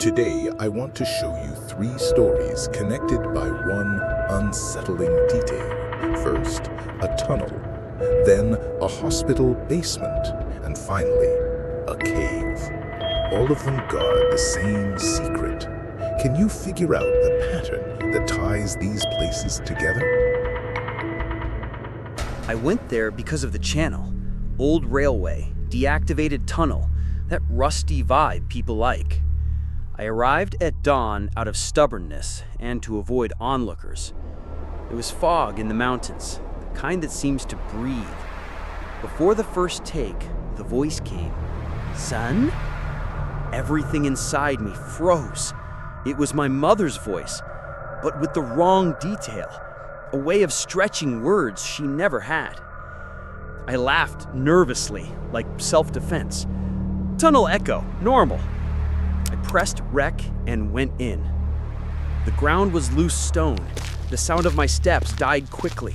Today, I want to show you three stories connected by one unsettling detail. First, a tunnel, then a hospital basement, and finally, a cave. All of them guard the same secret. Can you figure out the pattern that ties these places together? I went there because of the channel. Old railway, deactivated tunnel, that rusty vibe people like. I arrived at dawn out of stubbornness and to avoid onlookers. There was fog in the mountains, the kind that seems to breathe. Before the first take, the voice came. "Son?" Everything inside me froze. It was my mother's voice, but with the wrong detail, a way of stretching words she never had. I laughed nervously, like self-defense. Tunnel echo, normal. I pressed rec and went in. The ground was loose stone. The sound of my steps died quickly.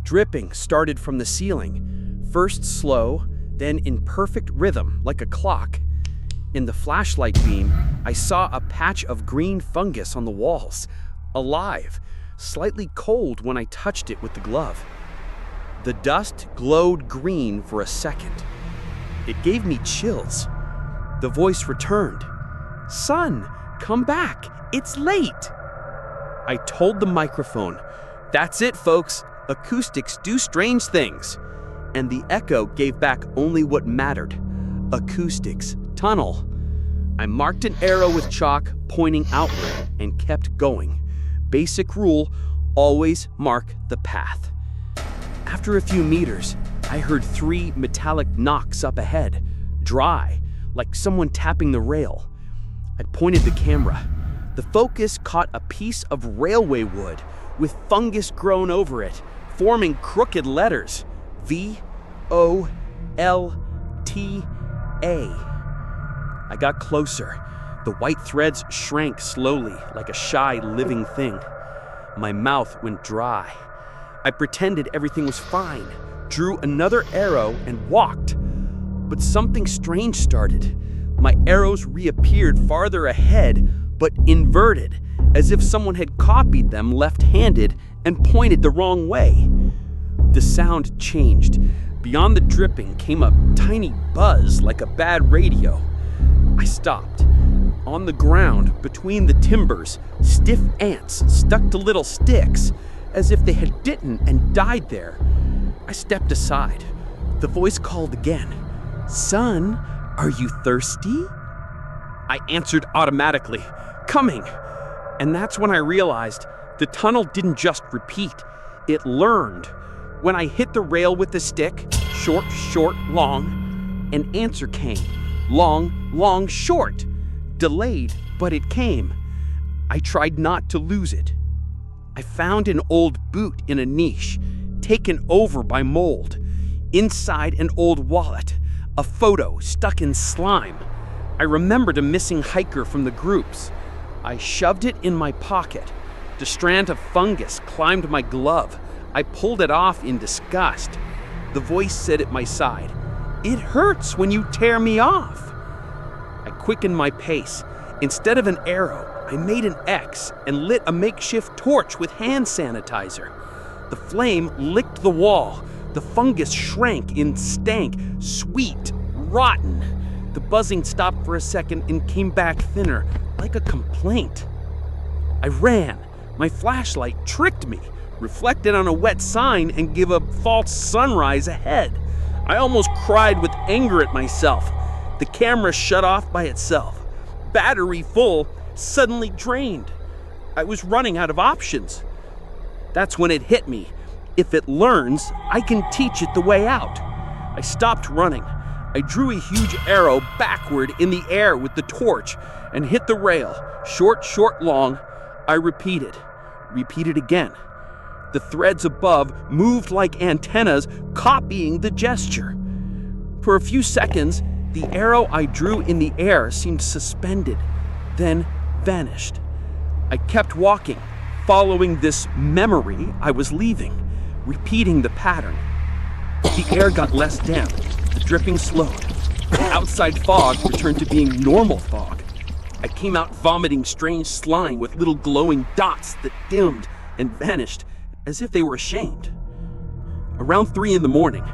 Dripping started from the ceiling, first slow, then in perfect rhythm, like a clock. In the flashlight beam, I saw a patch of green fungus on the walls, alive, slightly cold when I touched it with the glove. The dust glowed green for a second. It gave me chills. The voice returned. "Son, come back. It's late." I told the microphone, "That's it, folks. Acoustics do strange things." And the echo gave back only what mattered. Acoustics, tunnel. I marked an arrow with chalk pointing outward and kept going. Basic rule, always mark the path. After a few meters, I heard 3 metallic knocks up ahead, dry, like someone tapping the rail. I pointed the camera. The focus caught a piece of railway wood with fungus grown over it, forming crooked letters. V-O-L-T-A. I got closer. The white threads shrank slowly, like a shy living thing. My mouth went dry. I pretended everything was fine, drew another arrow and walked. But something strange started. My arrows reappeared farther ahead, but inverted, as if someone had copied them left-handed and pointed the wrong way. The sound changed. Beyond the dripping came a tiny buzz like a bad radio. I stopped. On the ground, between the timbers, stiff ants stuck to little sticks, as if they had bitten and died there. I stepped aside. The voice called again. "Son, are you thirsty?" I answered automatically, "Coming." And that's when I realized the tunnel didn't just repeat, it learned. When I hit the rail with the stick, short, short, long, an answer came. Long, long, short. Delayed, but it came. I tried not to lose it. I found an old boot in a niche, taken over by mold. Inside an old wallet, a photo stuck in slime. I remembered a missing hiker from the groups. I shoved it in my pocket. The strand of fungus climbed my glove. I pulled it off in disgust. The voice said at my side, "It hurts when you tear me off." I quickened my pace. Instead of an arrow, I made an X and lit a makeshift torch with hand sanitizer. The flame licked the wall. The fungus shrank in stank, sweet, rotten. The buzzing stopped for a second and came back thinner, like a complaint. I ran. My flashlight tricked me, reflected on a wet sign and gave a false sunrise ahead. I almost cried with anger at myself. The camera shut off by itself. Battery full, suddenly drained. I was running out of options. That's when it hit me. If it learns, I can teach it the way out. I stopped running. I drew a huge arrow backward in the air with the torch and hit the rail. Short, short, long. I repeated again. The threads above moved like antennas, copying the gesture. For a few seconds, the arrow I drew in the air seemed suspended, then vanished. I kept walking, following this memory I was leaving, repeating the pattern. The air got less damp, the dripping slowed. The outside fog returned to being normal fog. I came out vomiting strange slime with little glowing dots that dimmed and vanished as if they were ashamed. Around 3 in the morning,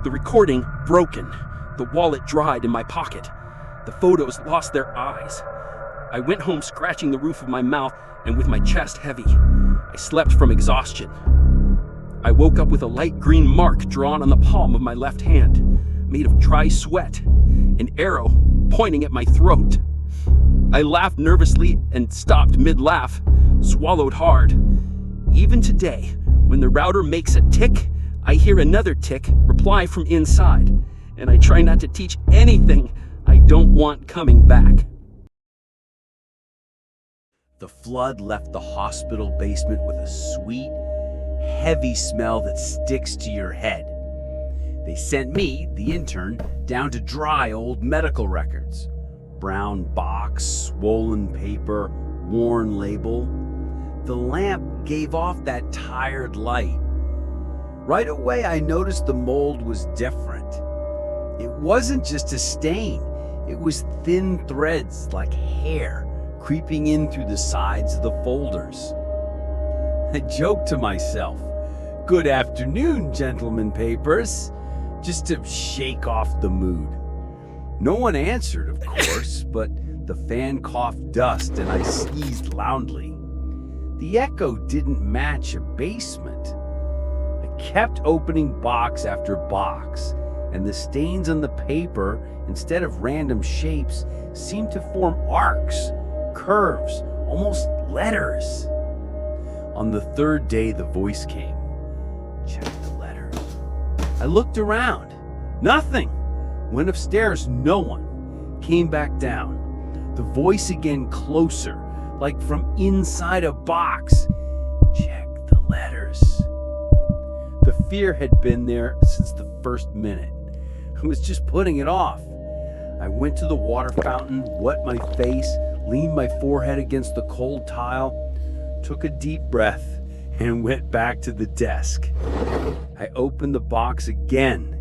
the recording broken, the wallet dried in my pocket. The photos lost their eyes. I went home scratching the roof of my mouth and with my chest heavy. I slept from exhaustion. I woke up with a light green mark drawn on the palm of my left hand, made of dry sweat, an arrow pointing at my throat. I laughed nervously and stopped mid-laugh, swallowed hard. Even today, when the router makes a tick, I hear another tick reply from inside, and I try not to teach anything I don't want coming back. The flood left the hospital basement with a sweet, heavy smell that sticks to your head. They sent me, the intern, down to dry old medical records. Brown box, swollen paper, worn label. The lamp gave off that tired light. Right away, I noticed the mold was different. It wasn't just a stain. It was thin threads like hair creeping in through the sides of the folders. I joked to myself, "Good afternoon, gentlemen papers," just to shake off the mood. No one answered, of course, but the fan coughed dust and I sneezed loudly. The echo didn't match a basement. I kept opening box after box, and the stains on the paper, instead of random shapes, seemed to form arcs, curves, almost letters. On the third day, the voice came. "Check the letters." I looked around. Nothing. Went upstairs, no one. Came back down. The voice again closer, like from inside a box. "Check the letters." The fear had been there since the first minute. I was just putting it off. I went to the water fountain, wet my face, leaned my forehead against the cold tile, took a deep breath, and went back to the desk. I opened the box again.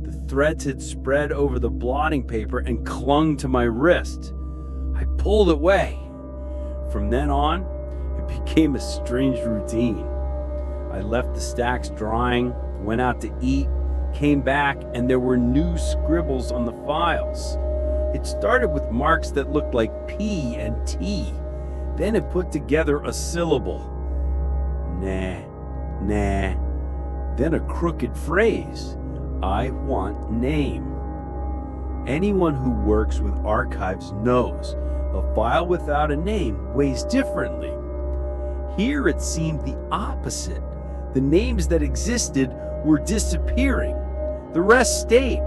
The threads had spread over the blotting paper and clung to my wrist. I pulled away. From then on, it became a strange routine. I left the stacks drying, went out to eat, came back, and there were new scribbles on the files. It started with marks that looked like P and T. Then it put together a syllable. Nah, nah. Then a crooked phrase. I want name. Anyone who works with archives knows a file without a name weighs differently. Here it seemed the opposite. The names that existed were disappearing. The rest stayed.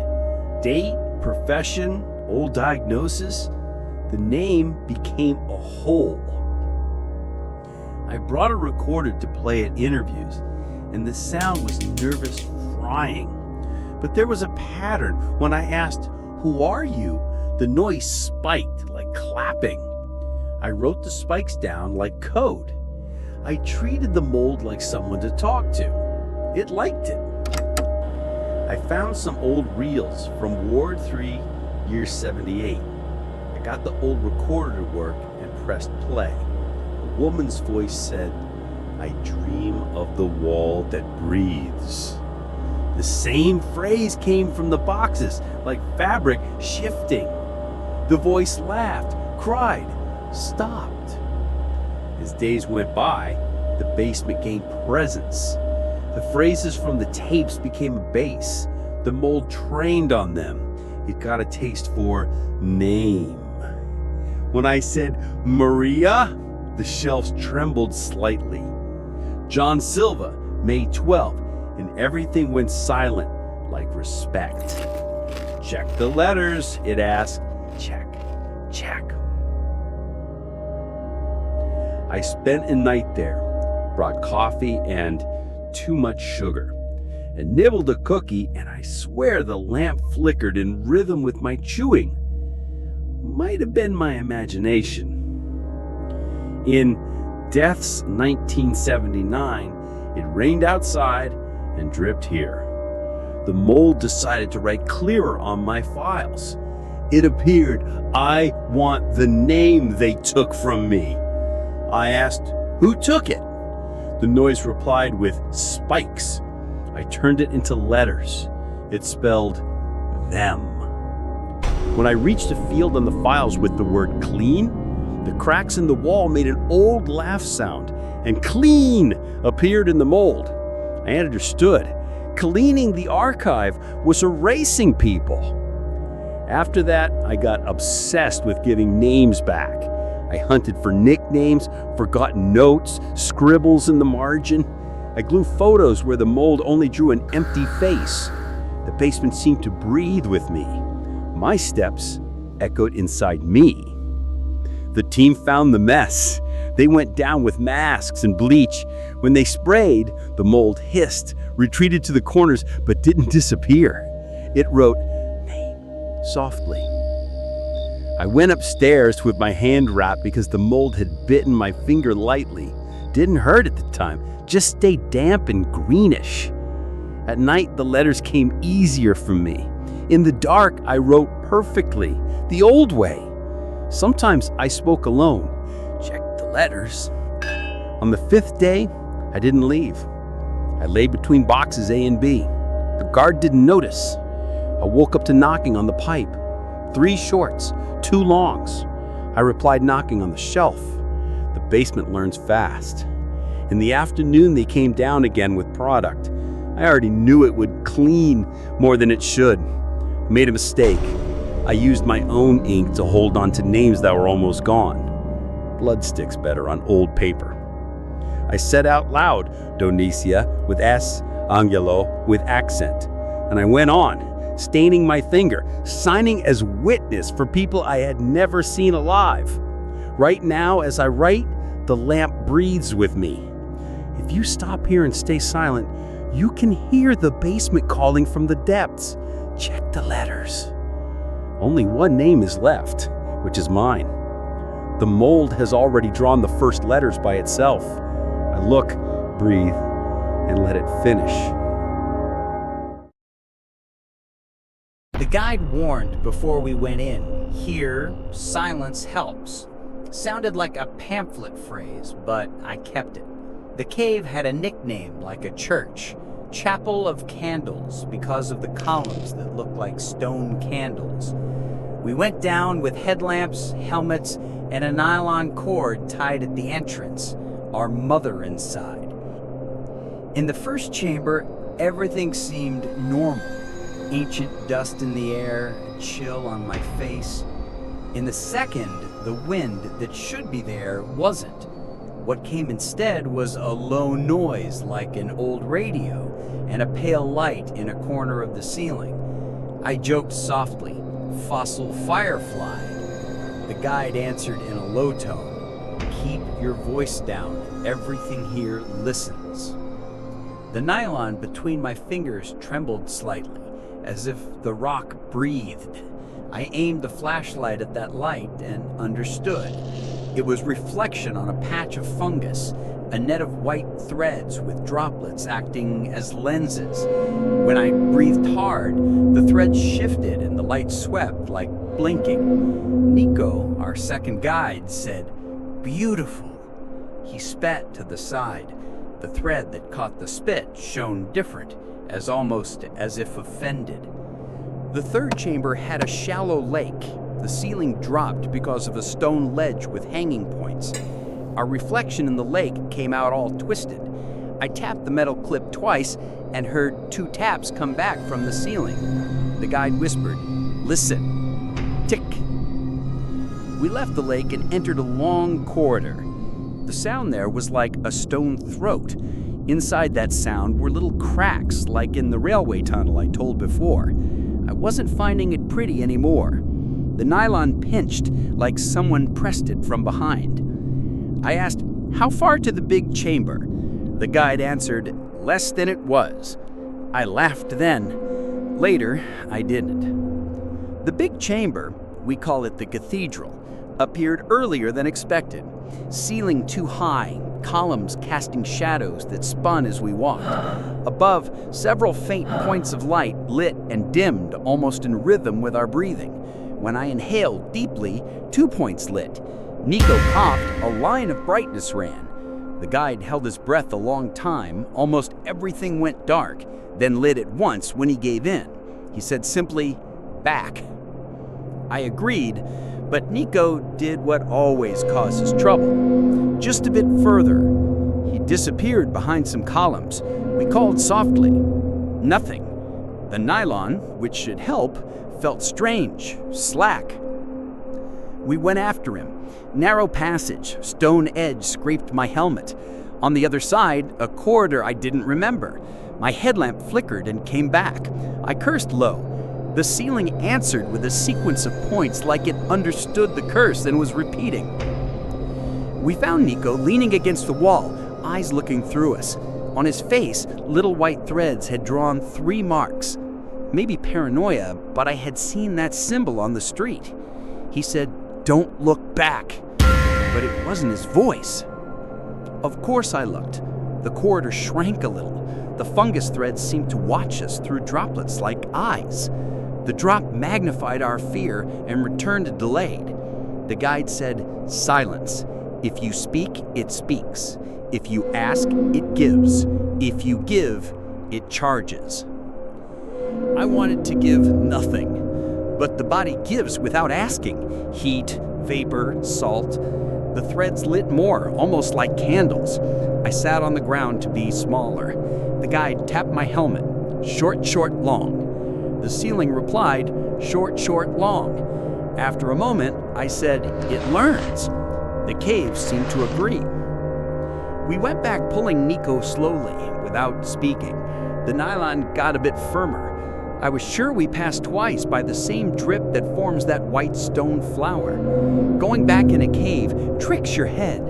Date, profession, old diagnosis. The name became a whole. I brought a recorder to play at interviews, and the sound was nervous frying. But there was a pattern. When I asked, "Who are you?" the noise spiked like clapping. I wrote the spikes down like code. I treated the mold like someone to talk to. It liked it. I found some old reels from Ward 3, year 78. I got the old recorder to work and pressed play. A woman's voice said, "I dream of the wall that breathes." The same phrase came from the boxes, like fabric shifting. The voice laughed, cried, stopped. As days went by, the basement gained presence. The phrases from the tapes became a base. The mold trained on them. It got a taste for name. When I said, "Maria," the shelves trembled slightly. John Silva, May 12th, and everything went silent like respect. "Check the letters," it asked. Check, check. I spent a night there, brought coffee and too much sugar, and nibbled a cookie, and I swear the lamp flickered in rhythm with my chewing. Might have been my imagination. In Death's 1979, it rained outside and dripped here. The mold decided to write clearer on my files. It appeared, "I want the name they took from me." I asked, "Who took it?" The noise replied with spikes. I turned it into letters. It spelled them. When I reached a field on the files with the word clean, the cracks in the wall made an old laugh sound, and clean appeared in the mold. I understood. Cleaning the archive was erasing people. After that, I got obsessed with giving names back. I hunted for nicknames, forgotten notes, scribbles in the margin. I glue photos where the mold only drew an empty face. The basement seemed to breathe with me. My steps echoed inside me. The team found the mess. They went down with masks and bleach. When they sprayed, the mold hissed, retreated to the corners, but didn't disappear. It wrote, "Name," softly. I went upstairs with my hand wrapped because the mold had bitten my finger lightly. Didn't hurt at the time, just stayed damp and greenish. At night, the letters came easier for me. In the dark, I wrote perfectly, the old way. Sometimes I spoke alone, checked the letters. On the 5th day, I didn't leave. I lay between boxes A and B. The guard didn't notice. I woke up to knocking on the pipe. 3 shorts, 2 longs. I replied knocking on the shelf. The basement learns fast. In the afternoon, they came down again with product. I already knew it would clean more than it should. I made a mistake. I used my own ink to hold on to names that were almost gone. Blood sticks better on old paper. I said out loud, Donicia with S, Angelo with accent. And I went on, staining my finger, signing as witness for people I had never seen alive. Right now, as I write, the lamp breathes with me. If you stop here and stay silent, you can hear the basement calling from the depths. Check the letters. Only one name is left, which is mine. The mold has already drawn the first letters by itself. I look, breathe, and let it finish. The guide warned before we went in. Here, silence helps. Sounded like a pamphlet phrase, but I kept it. The cave had a nickname like a church, Chapel of Candles, because of the columns that looked like stone candles. We went down with headlamps, helmets, and a nylon cord tied at the entrance, our mother inside. In the first chamber, everything seemed normal. Ancient dust in the air, a chill on my face. In the second, the wind that should be there wasn't. What came instead was a low noise like an old radio and a pale light in a corner of the ceiling. I joked softly, "Fossil firefly." The guide answered in a low tone, "Keep your voice down. Everything here listens." The nylon between my fingers trembled slightly, as if the rock breathed. I aimed the flashlight at that light and understood. It was reflection on a patch of fungus, a net of white threads with droplets acting as lenses. When I breathed hard, the threads shifted and the light swept like blinking. Nico, our second guide, said, "Beautiful." He spat to the side. The thread that caught the spit shone different, almost as if offended. The third chamber had a shallow lake. The ceiling dropped because of a stone ledge with hanging points. Our reflection in the lake came out all twisted. I tapped the metal clip twice and heard 2 taps come back from the ceiling. The guide whispered, "Listen." Tick. We left the lake and entered a long corridor. The sound there was like a stone throat. Inside that sound were little cracks like in the railway tunnel I told before. I wasn't finding it pretty anymore. The nylon pinched like someone pressed it from behind. I asked, "How far to the big chamber?" The guide answered, "Less than it was." I laughed then. Later, I didn't. The big chamber, we call it the cathedral, appeared earlier than expected. Ceiling too high, columns casting shadows that spun as we walked. Above, several faint points of light lit and dimmed almost in rhythm with our breathing. When I inhaled deeply, 2 points lit. Nico coughed, a line of brightness ran. The guide held his breath a long time, almost everything went dark, then lit at once when he gave in. He said simply, "Back." I agreed, but Nico did what always causes trouble. Just a bit further. He disappeared behind some columns. We called softly. Nothing. The nylon, which should help, felt strange, slack. We went after him. Narrow passage, stone edge scraped my helmet. On the other side, a corridor I didn't remember. My headlamp flickered and came back. I cursed low. The ceiling answered with a sequence of points like it understood the curse and was repeating. We found Nico leaning against the wall, eyes looking through us. On his face, little white threads had drawn 3 marks. Maybe paranoia, but I had seen that symbol on the street. He said, "Don't look back." But it wasn't his voice. Of course I looked. The corridor shrank a little. The fungus threads seemed to watch us through droplets like eyes. The drop magnified our fear and returned delayed. The guide said, "Silence. If you speak, it speaks. If you ask, it gives. If you give, it charges." I wanted to give nothing, but the body gives without asking. Heat, vapor, salt. The threads lit more, almost like candles. I sat on the ground to be smaller. The guide tapped my helmet. "Short, short, long." The ceiling replied, "Short, short, long." After a moment, I said, "It learns." The cave seemed to agree. We went back pulling Nico slowly, without speaking. The nylon got a bit firmer. I was sure we passed twice by the same drip that forms that white stone flower. Going back in a cave tricks your head.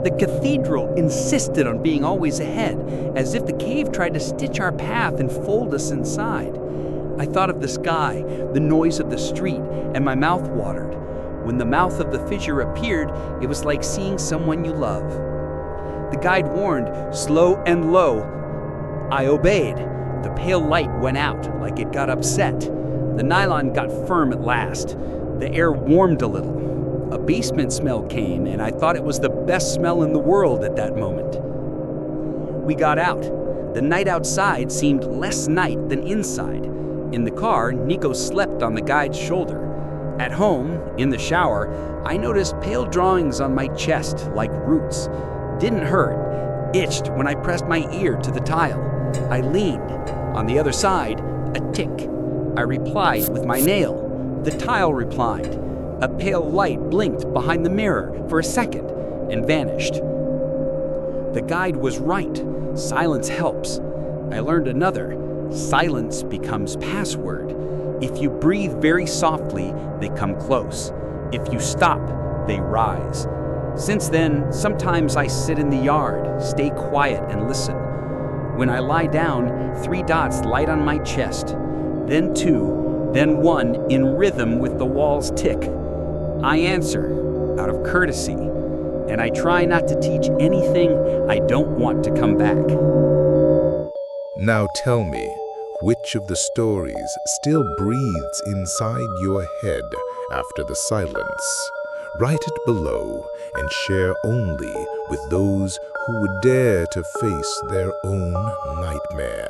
The cathedral insisted on being always ahead, as if the cave tried to stitch our path and fold us inside. I thought of the sky, the noise of the street, and my mouth watered. When the mouth of the fissure appeared, it was like seeing someone you love. The guide warned, "Slow and low." I obeyed. The pale light went out, like it got upset. The nylon got firm at last. The air warmed a little. A basement smell came, and I thought it was the best smell in the world at that moment. We got out. The night outside seemed less night than inside. In the car, Nico slept on the guide's shoulder. At home, in the shower, I noticed pale drawings on my chest, like roots. Didn't hurt. Itched when I pressed my ear to the tile. I leaned. On the other side, a tick. I replied with my nail. The tile replied. A pale light blinked behind the mirror for a second and vanished. The guide was right. Silence helps. I learned another. Silence becomes password. If you breathe very softly, they come close. If you stop, they rise. Since then, sometimes I sit in the yard, stay quiet and listen. When I lie down, 3 dots light on my chest, then 2, then 1 in rhythm with the wall's tick. I answer, out of courtesy, and I try not to teach anything I don't want to come back. Now tell me, which of the stories still breathes inside your head after the silence? Write it below and share only with those who would dare to face their own nightmare.